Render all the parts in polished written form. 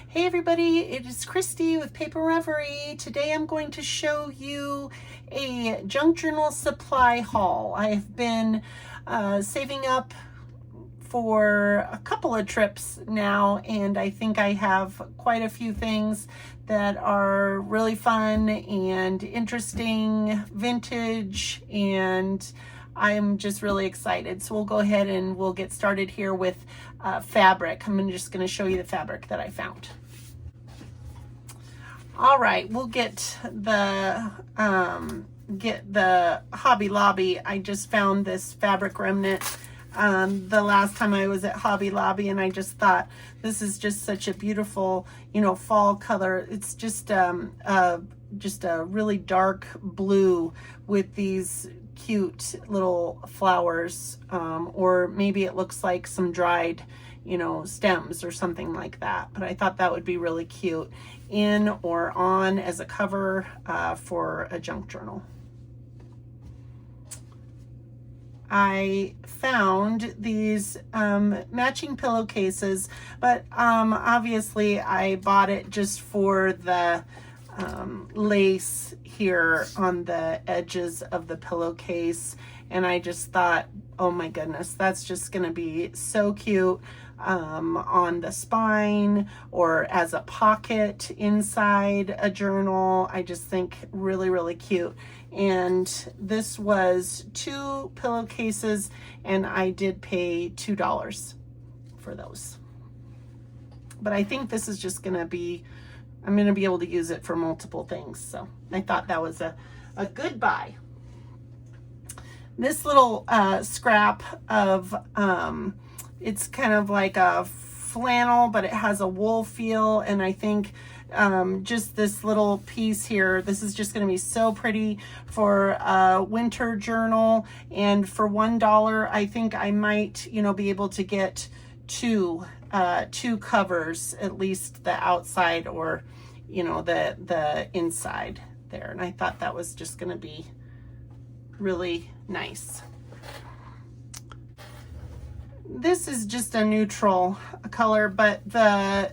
Hey everybody, it is Christy with Paper Reverie. Today I'm going to show you a junk journal supply haul. I've been saving up for a couple of trips now, and I think I have quite a few things that are really fun and interesting, vintage, and I'm just really excited. So we'll go ahead and we'll get started here with fabric. I'm just going to show you the fabric that I found. All right, we'll get the Hobby Lobby. I just found this fabric remnant the last time I was at Hobby Lobby, and I just thought this is just such a beautiful, fall color. It's just a really dark blue with these cute little flowers, or maybe it looks like some dried stems or something like that, but I thought that would be really cute in or on as a cover for a junk journal. I found these matching pillowcases, but obviously I bought it just for the lace here on the edges of the pillowcase, and I just thought, oh my goodness, that's just gonna be so cute on the spine or as a pocket inside a journal. I just think really cute. And this was 2 pillowcases, and I did pay $2 for those. But I think this is just gonna be, I'm gonna be able to use it for multiple things. So I thought that was a good buy. This little scrap of, it's kind of like a flannel, but it has a wool feel, and I think just this little piece here, this is just going to be so pretty for a winter journal. And for $1, I think I might, be able to get two covers, at least the outside or, the inside there. And I thought that was just going to be really nice. This is just a neutral color, but the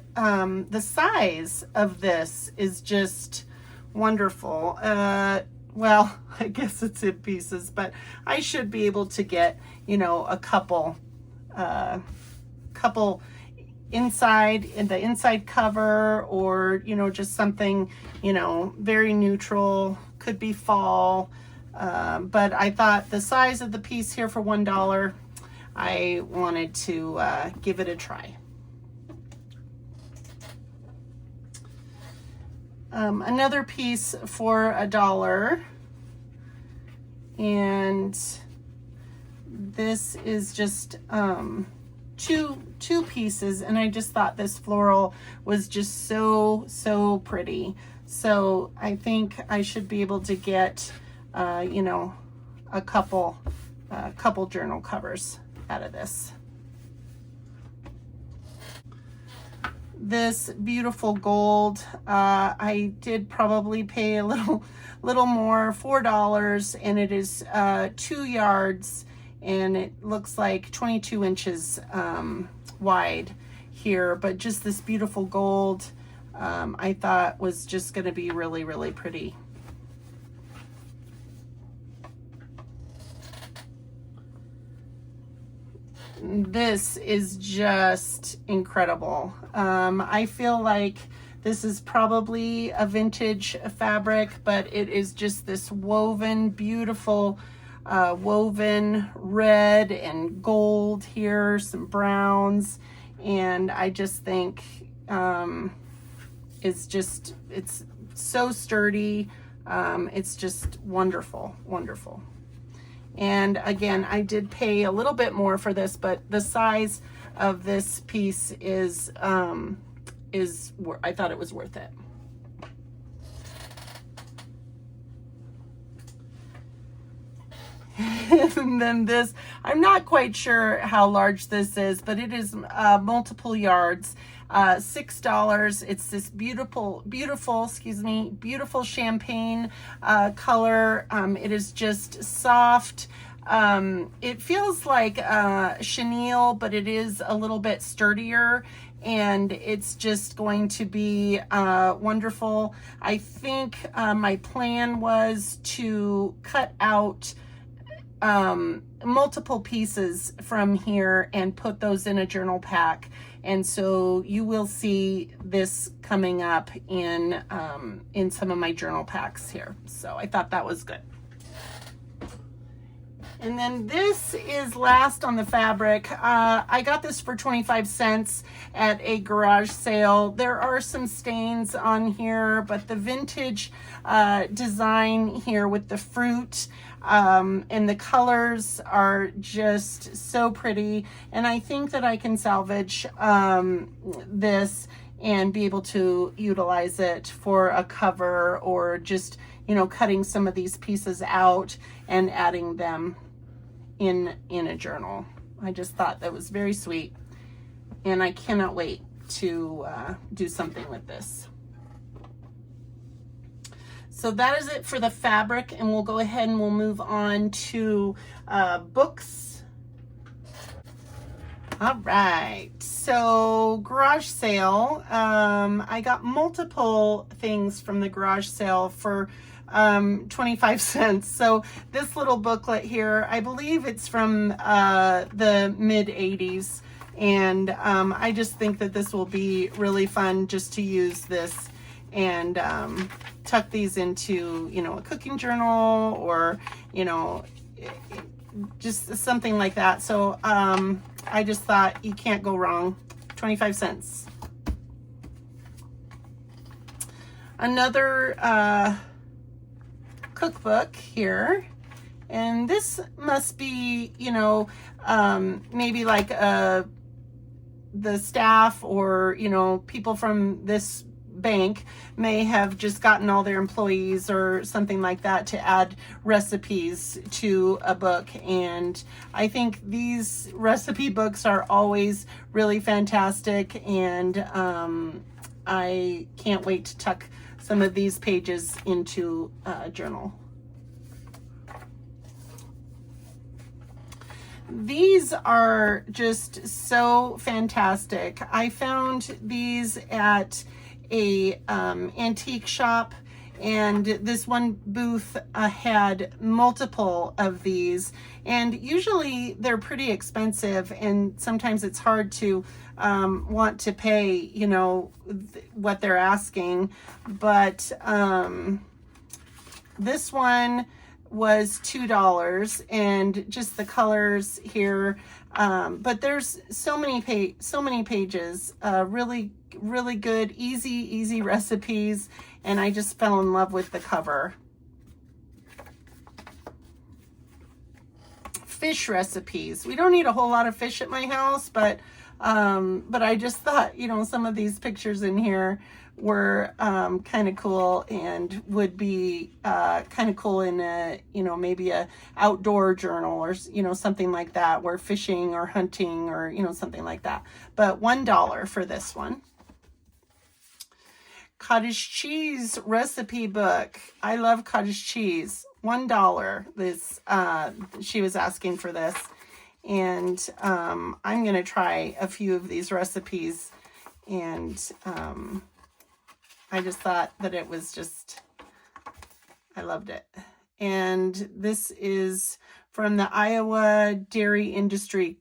size of this is just wonderful. Well, I guess it's in pieces, but I should be able to get, a couple inside in the inside cover, or, just something, very neutral, could be fall. But I thought the size of the piece here for $1, I wanted to give it a try. Another piece for $1, and this is just two pieces, and I just thought this floral was just so pretty. So I think I should be able to get a couple journal covers out of this. This beautiful gold, I did probably pay a little more, $4, and it is 2 yards, and it looks like 22 inches wide here. But just this beautiful gold, I thought was just going to be really pretty. This is just incredible. I feel like this is probably a vintage fabric, but it is just this woven, beautiful woven red and gold here, some browns, and I just think it's so sturdy. It's just wonderful. And again, I did pay a little bit more for this, but the size of this piece is I thought it was worth it. And then this, I'm not quite sure how large this is, but it is multiple yards. $6. It's this beautiful champagne color. It is just soft. It feels like chenille, but it is a little bit sturdier, and it's just going to be wonderful. I think my plan was to cut out multiple pieces from here and put those in a journal pack, and so you will see this coming up in some of my journal packs here. So I thought that was good. And then this is last on the fabric. I got this for 25 cents at a garage sale. There are some stains on here, but the vintage design here with the fruit and the colors are just so pretty. And I think that I can salvage this and be able to utilize it for a cover, or just, you know, cutting some of these pieces out and adding them in a journal. I just thought that was very sweet, and I cannot wait to do something with this. So that is it for the fabric, and we'll go ahead and we'll move on to books. All right, so garage sale. I got multiple things from the garage sale for 25 cents. So this little booklet here, I believe it's from the mid 80s, and I just think that this will be really fun just to use this and tuck these into, you know, a cooking journal, or, you know, just something like that. So I just thought you can't go wrong. 25 cents. Another cookbook here, and this must be, you know, maybe like the staff, or, you know, people from this bank may have just gotten all their employees or something like that to add recipes to a book. And I think these recipe books are always really fantastic, and I can't wait to tuck some of these pages into a journal. These are just so fantastic. I found these at a antique shop, and this one booth had multiple of these, and usually they're pretty expensive, and sometimes it's hard to want to pay, you know, what they're asking. But this one was $2, and just the colors here, but there's so many pages, really good, easy recipes, and I just fell in love with the cover. Fish recipes. We don't eat a whole lot of fish at my house, but I just thought, you know, some of these pictures in here were kind of cool, and would be kind of cool in a, you know, maybe a outdoor journal, or, you know, something like that, where fishing or hunting, or, you know, something like that. But $1 for this one. Cottage cheese recipe book. I love cottage cheese. $1. This she was asking for this, and I'm gonna try a few of these recipes, and I just thought that it was just, I loved it. And this is from the Iowa Dairy Industry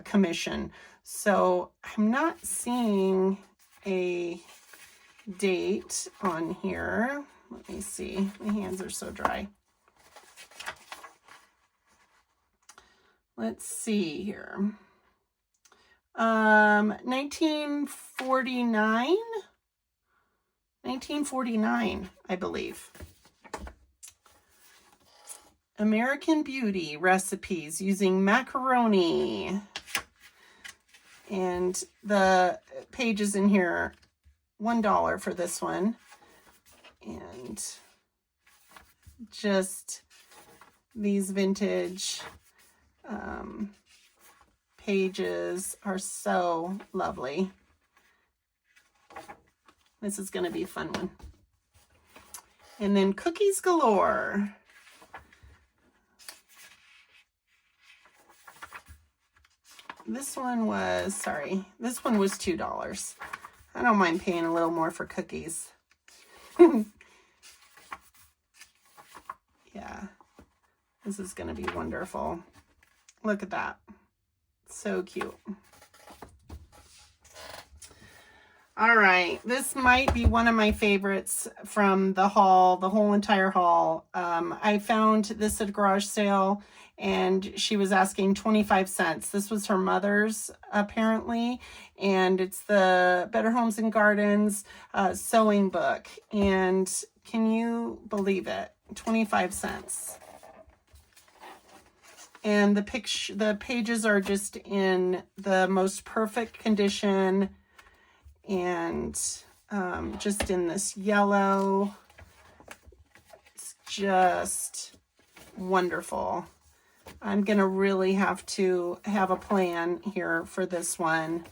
Commission. So I'm not seeing a date on here. Let me see. My hands are so dry. Let's see here. 1949, I believe. American Beauty recipes using macaroni. And the pages in here, $1 for this one. And just these vintage pages are so lovely. This is going to be a fun one. And then cookies galore. this one was, sorry, this one was $2. I don't mind paying a little more for cookies. Yeah, this is going to be wonderful. Look at that. So cute. All right, this might be one of my favorites from the haul, the whole entire haul. I found this at a garage sale, and she was asking 25 cents. This was her mother's, apparently, and it's the Better Homes and Gardens sewing book. And can you believe it? 25 cents. And the pages are just in the most perfect condition, and just in this yellow. It's just wonderful. I'm gonna really have to have a plan here for this one,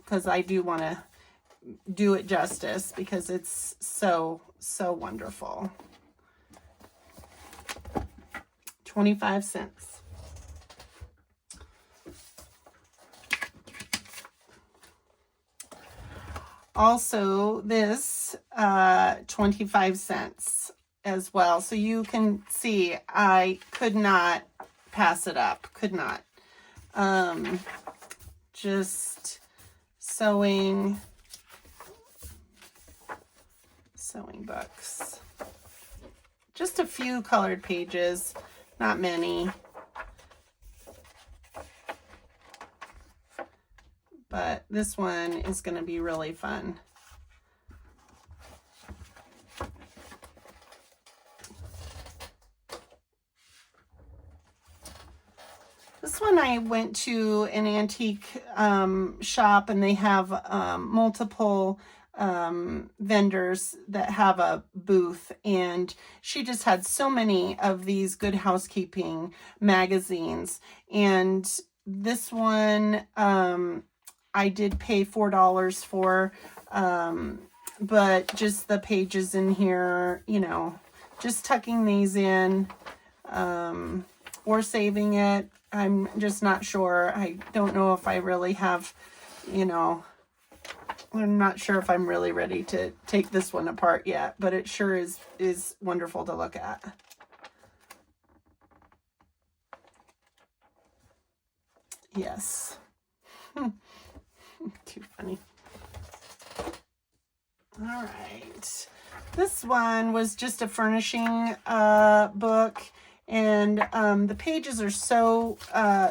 because I do want to do it justice, because it's so wonderful. 25 cents. Also, this 25 cents as well. So you can see I could not pass it up. Could not. Just sewing books. Just a few colored pages, not many. But this one is going to be really fun. This one I went to an antique shop, and they have multiple vendors that have a booth, and she just had so many of these Good Housekeeping magazines. And this one I did pay $4 for, but just the pages in here, you know, just tucking these in, or saving it. I'm just not sure. I don't know if I really have, you know, I'm not sure if I'm really ready to take this one apart yet, but it sure is wonderful to look at. Yes. Too funny. All right. This one was just a furnishing book, and the pages are so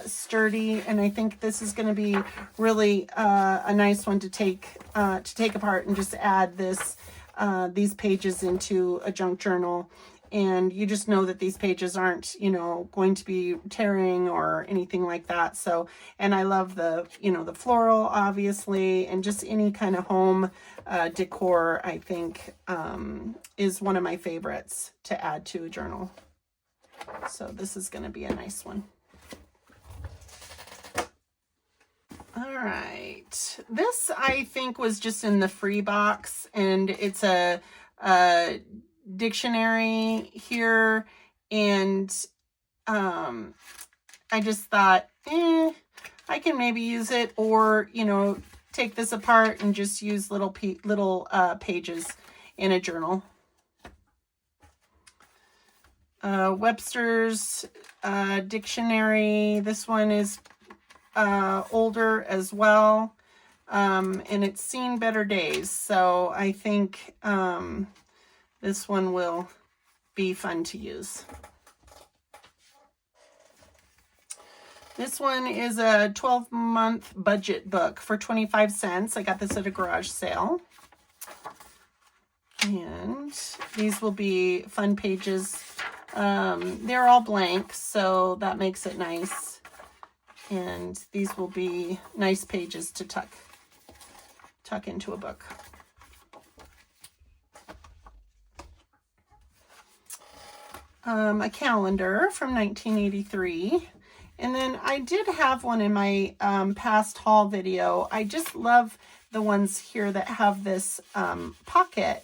sturdy, and I think this is going to be really a nice one to take apart and just add these pages into a junk journal. And you just know that these pages aren't, you know, going to be tearing or anything like that. So, and I love the, you know, the floral, obviously, and just any kind of home decor, I think, is one of my favorites to add to a journal. So this is going to be a nice one. All right. This, I think, was just in the free box, and it's a dictionary here, and I just thought, I can maybe use it, or, you know, take this apart and just use little pages in a journal. Webster's dictionary. This one is older as well, and it's seen better days, so I think this one will be fun to use. This one is a 12-month budget book for 25 cents. I got this at a garage sale. And these will be fun pages. They're all blank, so that makes it nice. And these will be nice pages to tuck into a book. A calendar from 1983. And then I did have one in my past haul video. I just love the ones here that have this pocket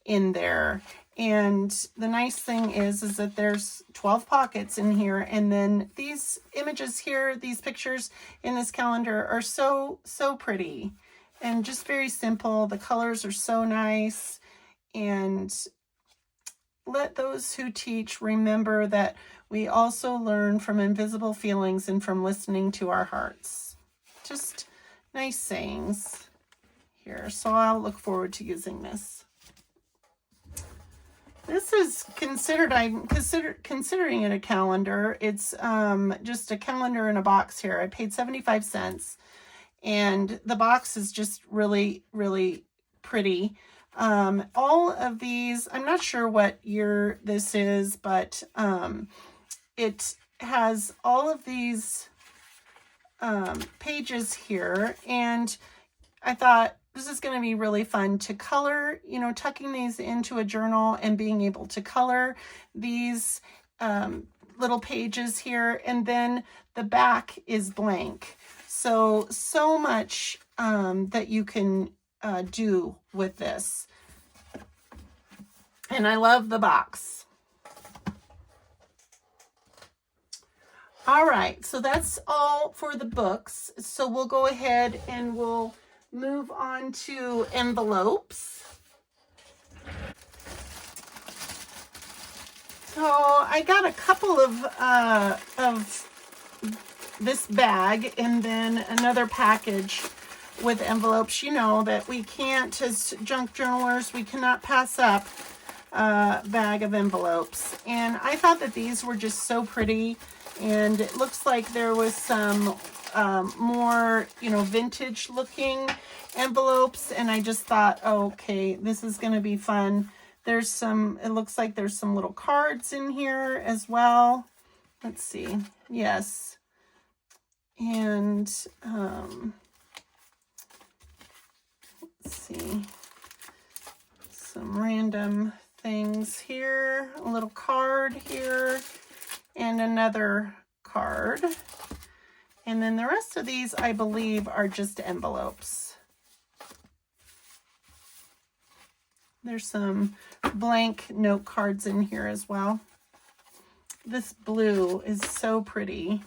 in there. And the nice thing is that there's 12 pockets in here. And then these images here, these pictures in this calendar are so pretty and just very simple. The colors are so nice. And let those who teach remember that we also learn from invisible feelings and from listening to our hearts. Just nice sayings here. So I'll look forward to using this. This is considered, I'm considering it a calendar. It's just a calendar in a box here. I paid 75 cents. And the box is just really, really pretty. All of these, I'm not sure what year this is, but it has all of these pages here. And I thought, this is going to be really fun to color, you know, tucking these into a journal and being able to color these little pages here. And then the back is blank. So much that you can do with this. And I love the box. All right, so that's all for the books. So we'll go ahead and we'll move on to envelopes. So I got a couple of this bag and then another package with envelopes. You know that we can't, as junk journalers, we cannot pass up a bag of envelopes. And I thought that these were just so pretty. And it looks like there was some more, you know, vintage looking envelopes. And I just thought, oh, okay, this is going to be fun. There's some, it looks like there's some little cards in here as well. Let's see. Yes. And let's see. Some random things here. A little card here. And another card. And then the rest of these, I believe, are just envelopes. There's some blank note cards in here as well. This blue is so pretty.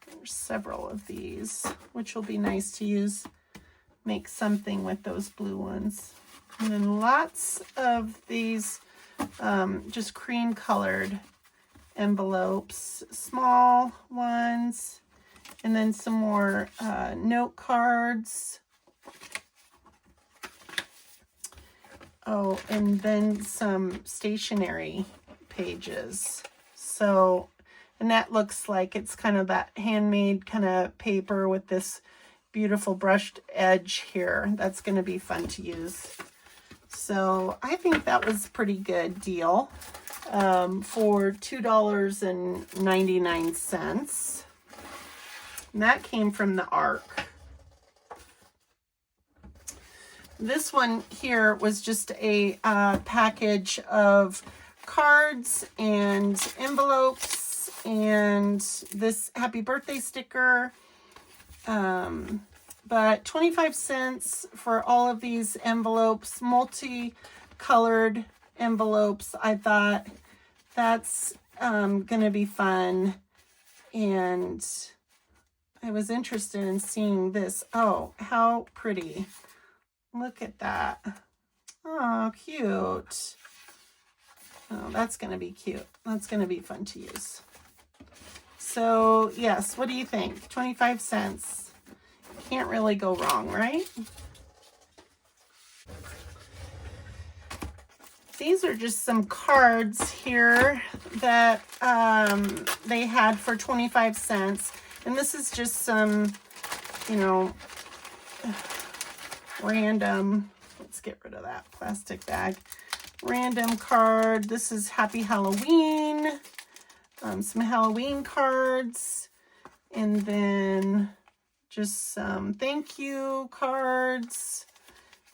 There's several of these, which will be nice to use, make something with those blue ones. And then lots of these just cream colored envelopes, small ones, and then some more note cards. Oh, and then some stationery pages. So, and that looks like it's kind of that handmade kind of paper with this beautiful brushed edge here. That's going to be fun to use. So I think that was a pretty good deal for $2.99. And that came from the ARC. This one here was just a package of cards and envelopes and this happy birthday sticker. But 25 cents for all of these envelopes, multi-colored envelopes. I thought that's going to be fun. And I was interested in seeing this. Oh, how pretty. Look at that. Oh, cute. Oh, that's going to be cute. That's going to be fun to use. So, yes, what do you think? 25 cents. Can't really go wrong, right? These are just some cards here that they had for 25 cents. And this is just some, you know, random, let's get rid of that plastic bag. Random card. This is Happy Halloween. Some Halloween cards. And then just some thank you cards.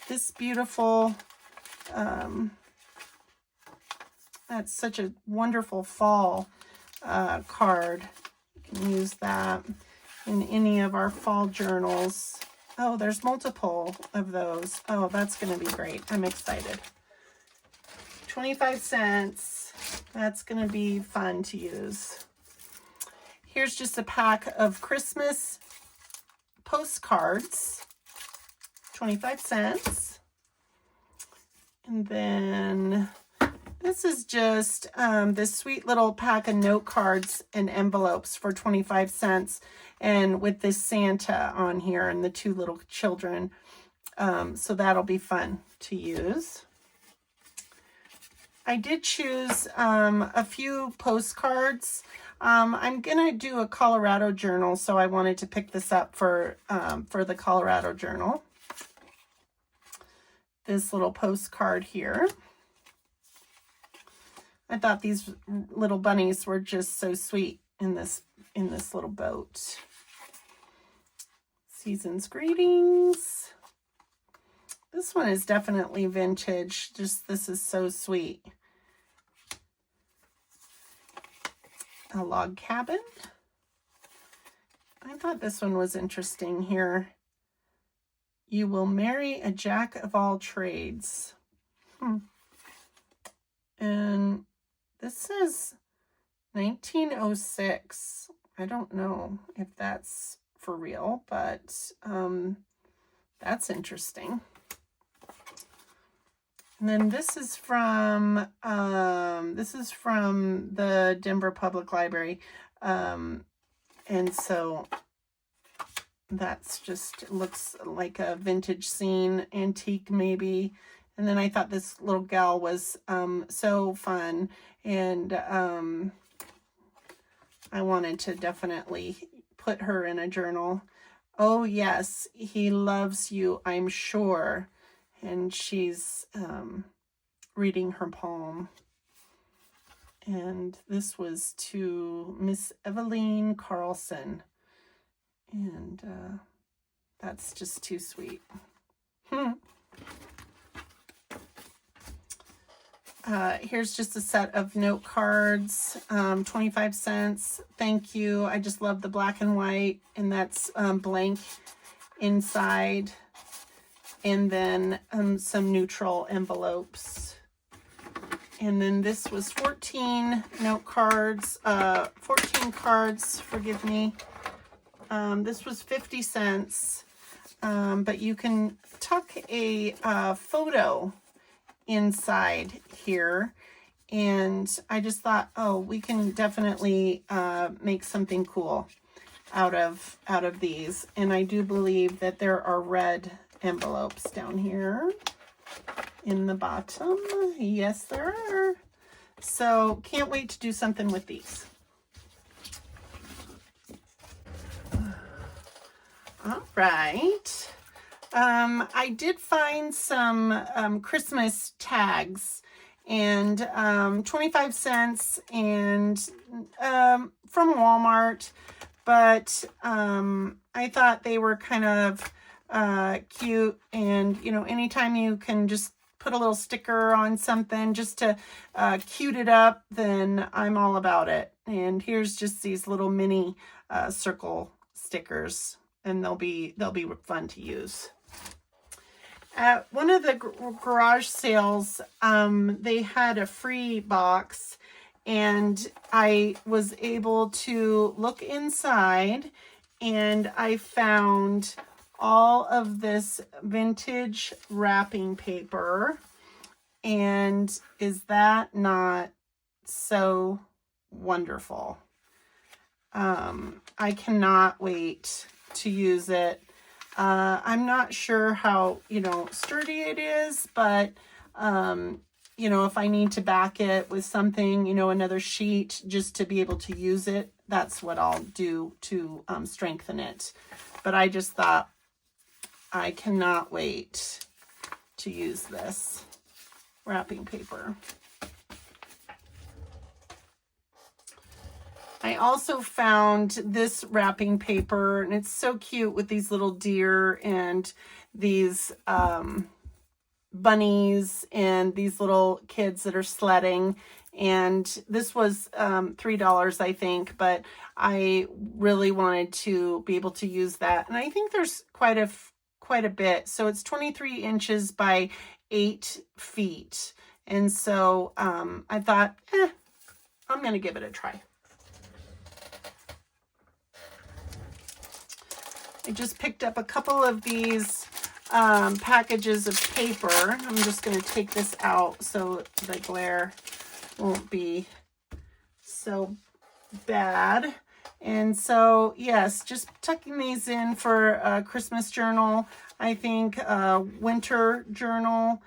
This beautiful, that's such a wonderful fall card. You can use that in any of our fall journals. Oh, there's multiple of those. Oh, that's going to be great. I'm excited. 25 cents. That's going to be fun to use. Here's just a pack of Christmas postcards. 25 cents. And then this is just this sweet little pack of note cards and envelopes for 25 cents. And with this Santa on here and the two little children. So that'll be fun to use. I did choose a few postcards. I'm gonna do a Colorado journal, so I wanted to pick this up for the Colorado journal. This little postcard here. I thought these little bunnies were just so sweet in this little boat. Season's greetings. This one is definitely vintage. Just this is so sweet. A log cabin. I thought this one was interesting here. You will marry a jack of all trades. And this says 1906. I don't know if that's for real, but that's interesting. And then this is from the Denver Public Library. And so that's just looks like a vintage scene, antique maybe. And then I thought this little gal was so fun, and I wanted to definitely put her in a journal. Oh yes, he loves you, I'm sure. And she's reading her poem. And this was to Miss Eveline Carlson. And that's just too sweet. Here's just a set of note cards, 25 cents. Thank you. I just love the black and white, and that's blank inside. And then some neutral envelopes. And then this was 14 note cards, 14 cards, forgive me. This was 50 cents, but you can tuck a photo inside here. And I just thought, oh, we can definitely make something cool out of these. And I do believe that there are red envelopes down here in the bottom. Yes, there are. So can't wait to do something with these. All right. I did find some Christmas tags, and 25 cents, and from Walmart, but I thought they were kind of cute, and you know, anytime you can just put a little sticker on something just to cute it up, then I'm all about it. And here's just these little mini circle stickers, and they'll be fun to use. At one of the garage sales, they had a free box, and I was able to look inside, and I found all of this vintage wrapping paper. And is that not so wonderful? I cannot wait to use it. I'm not sure how, sturdy it is, but, if I need to back it with something, another sheet just to be able to use it, that's what I'll do to strengthen it. But I just thought, I cannot wait to use this wrapping paper. I also found this wrapping paper, and it's so cute with these little deer and these bunnies and these little kids that are sledding. And this was $3, I think, but I really wanted to be able to use that. And I think there's quite a quite a bit. So it's 23 inches by 8 feet. And so I thought, I'm going to give it a try. I just picked up a couple of these packages of paper. I'm just going to take this out so the glare won't be so bad. And so, yes, just tucking these in for a Christmas journal. I think winter journal,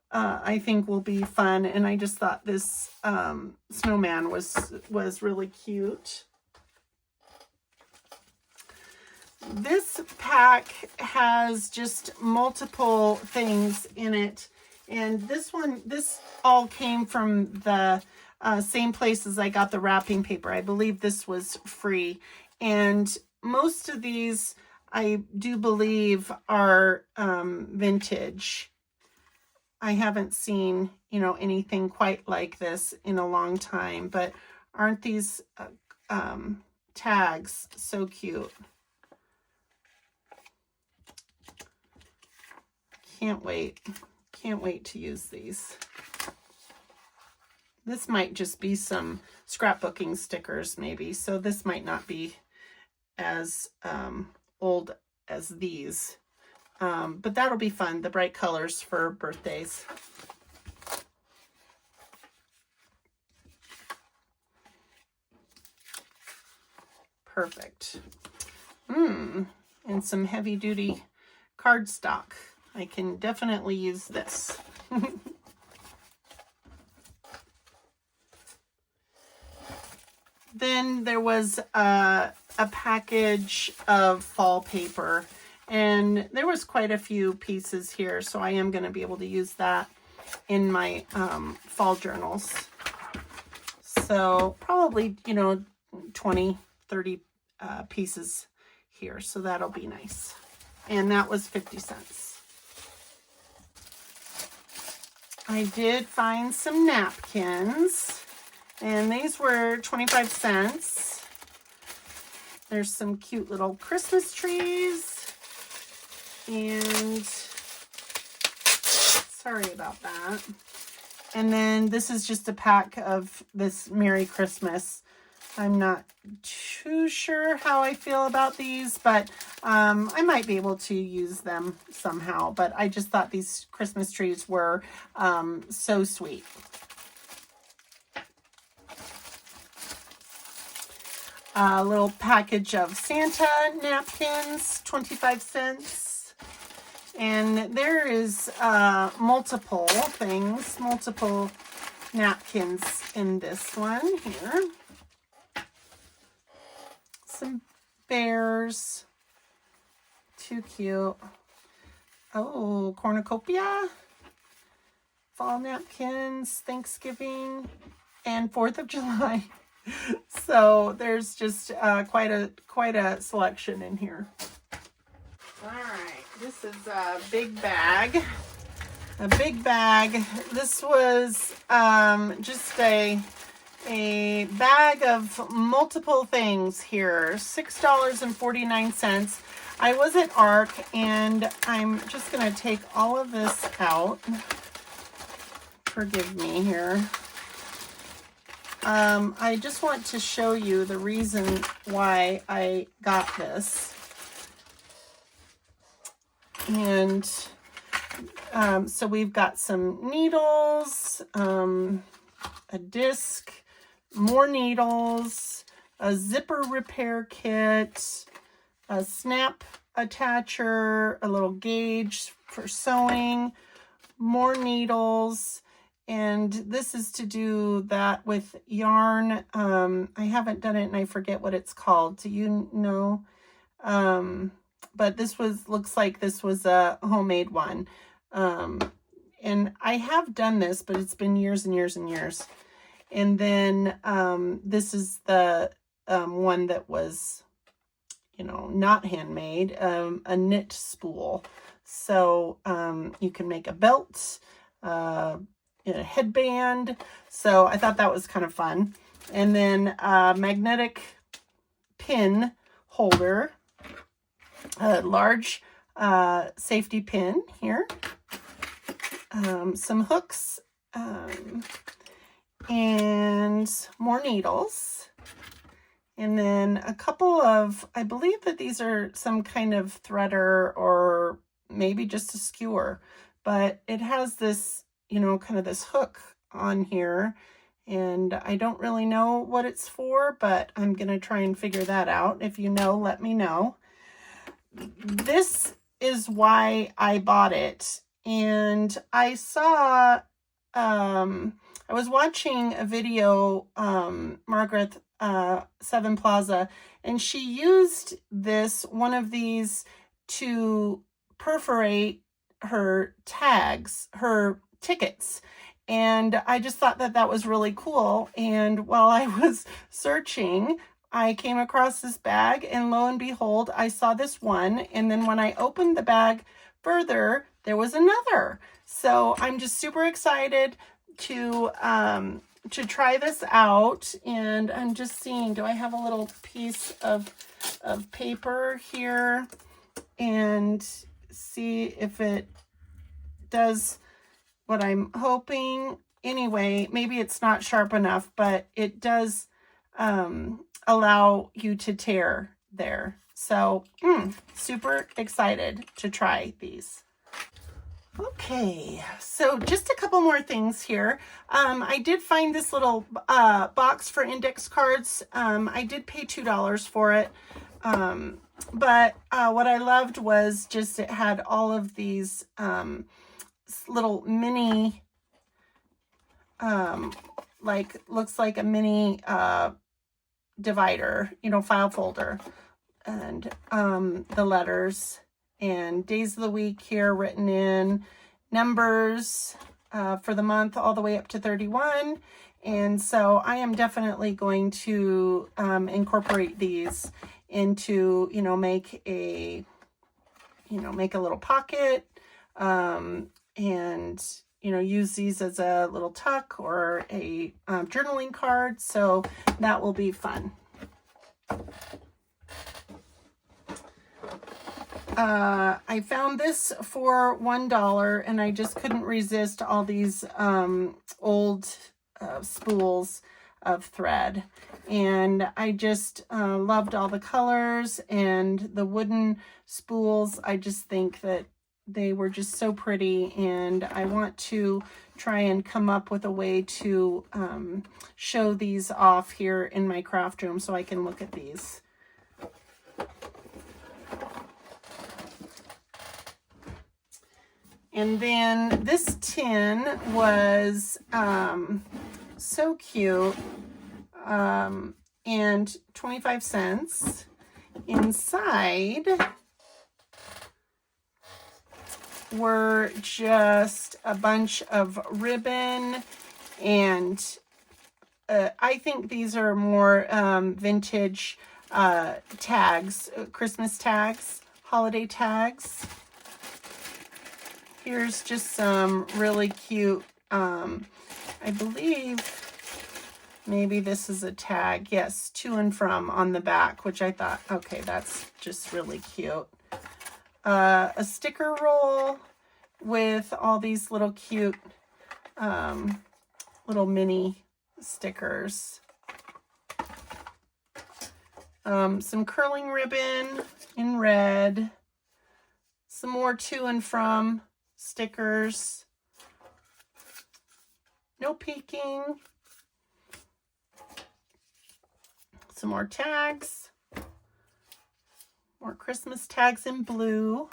I think will be fun. And I just thought this snowman was really cute. This pack has just multiple things in it. And this all came from the same place as I got the wrapping paper. I believe this was free. And most of these, I do believe, are vintage. I haven't seen, anything quite like this in a long time. But aren't these tags so cute? Can't wait. Can't wait to use these. This might just be some scrapbooking stickers maybe. So this might not be as old as these. But that'll be fun. The bright colors for birthdays. Perfect. And some heavy duty cardstock. I can definitely use this. Then there was a package of fall paper, and there was quite a few pieces here, so I am going to be able to use that in my fall journals. So probably, 20, 30 pieces here, so that'll be nice. And that was 50 cents. I did find some napkins, and these were 25 cents. There's some cute little Christmas trees, and sorry about that. And then this is just a pack of this Merry Christmas. I'm not too sure how I feel about these, but I might be able to use them somehow. But I just thought these Christmas trees were so sweet. A little package of Santa napkins, 25 cents. And there is multiple things, multiple napkins in this one here. Some bears. Too cute. Oh, cornucopia. Fall napkins, Thanksgiving, and 4th of July. So there's just quite a selection in here. All right, this is a big bag. A big bag. This was just a bag of multiple things here. $6.49. I was at ARC, and I'm just going to take all of this out. Forgive me here. I just want to show you the reason why I got this. And so we've got some needles, a disc, more needles, a zipper repair kit, a snap attacher, a little gauge for sewing, more needles, and this is to do that with yarn. I haven't done it and I forget what it's called. Do you know? But this looks like this was a homemade one. And I have done this, but it's been years and years and years. And then this is the one that was, not handmade, a knit spool. So you can make a belt, a headband. So I thought that was kind of fun. And then a magnetic pin holder, a large safety pin here, some hooks, and more needles. And then a couple of, I believe that these are some kind of threader or maybe just a skewer, but it has this, you know, kind of this hook on here. And I don't really know what it's for, but I'm going to try and figure that out. If you know, let me know. This is why I bought it. And I saw, I was watching a video, Margaret Seven Plaza, and she used one of these to perforate her tags, her tickets. And I just thought that that was really cool. And while I was searching, I came across this bag, and lo and behold, I saw this one. And then when I opened the bag further, there was another. So I'm just super excited to try this out. And I'm just seeing, do I have a little piece of paper here, and see if it does what I'm hoping. Anyway, maybe it's not sharp enough, but it does allow you to tear there. So super excited to try these. Okay, so just a couple more things here. I did find this little box for index cards. I did pay $2 for it. But what I loved was just it had all of these little mini, like, looks like a mini divider, you know, file folder, and the letters and days of the week here written in, numbers for the month all the way up to 31. And so I am definitely going to incorporate these into, you know, make a little pocket, and, you know, use these as a little tuck or a journaling card. So that will be fun. I found this for $1, and I just couldn't resist all these old spools of thread. And I just loved all the colors and the wooden spools. I just think that they were just so pretty, and I want to try and come up with a way to show these off here in my craft room so I can look at these. And then this tin was so cute, and 25 cents. Inside were just a bunch of ribbon, and I think these are more vintage tags, Christmas tags, holiday tags. Here's just some really cute, I believe maybe this is a tag. Yes, to and from on the back, which I thought, okay, that's just really cute. A sticker roll with all these little cute little mini stickers. Some curling ribbon in red. Some more to and from stickers. No peeking. Some more tags. More Christmas tags in blue.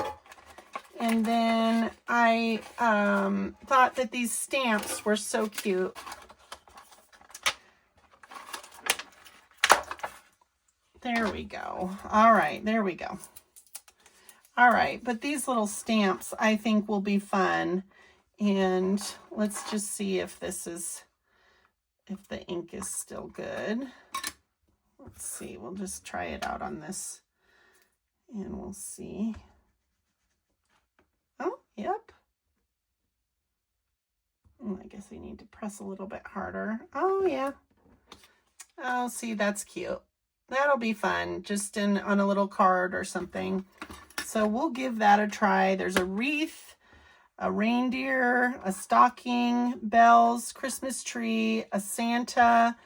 And then I thought that these stamps were so cute. There we go. All right, there we go. All right, but these little stamps I think will be fun. And let's just see if this is, if the ink is still good. Let's see, we'll just try it out on this and we'll see. Oh, yep. I guess I need to press a little bit harder. Oh, yeah. Oh, see, that's cute. That'll be fun, just on a little card or something. So we'll give that a try. There's a wreath, a reindeer, a stocking, bells, Christmas tree, a Santa,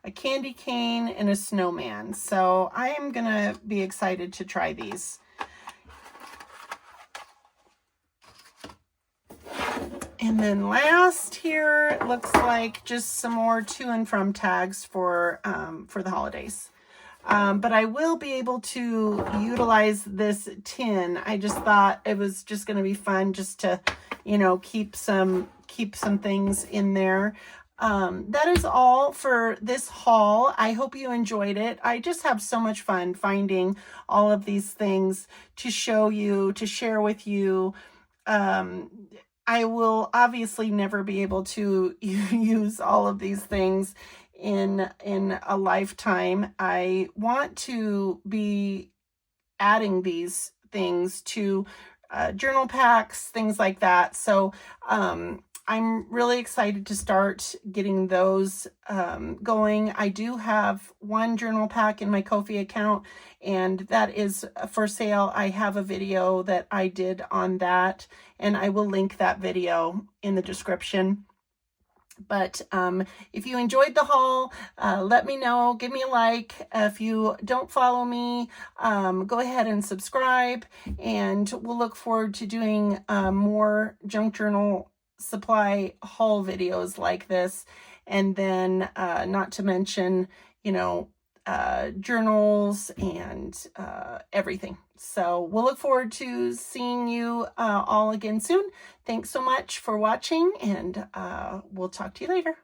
a candy cane, and a snowman. So I am gonna be excited to try these. And then last here, it looks like just some more to and from tags for the holidays. But I will be able to utilize this tin. I just thought it was just going to be fun just to, you know, keep some things in there. That is all for this haul. I hope you enjoyed it. I just have so much fun finding all of these things to show you, to share with you. I will obviously never be able to use all of these things in a lifetime. I want to be adding these things to journal packs, things like that. So I'm really excited to start getting those going. I do have one journal pack in my Kofi account, and that is for sale. I have a video that I did on that, and I will link that video in the description. But if you enjoyed the haul, let me know. Give me a like. If you don't follow me, go ahead and subscribe. And we'll look forward to doing more junk journal supply haul videos like this. And then not to mention, you know, journals and everything. So we'll look forward to seeing you all again soon. Thanks so much for watching, and we'll talk to you later.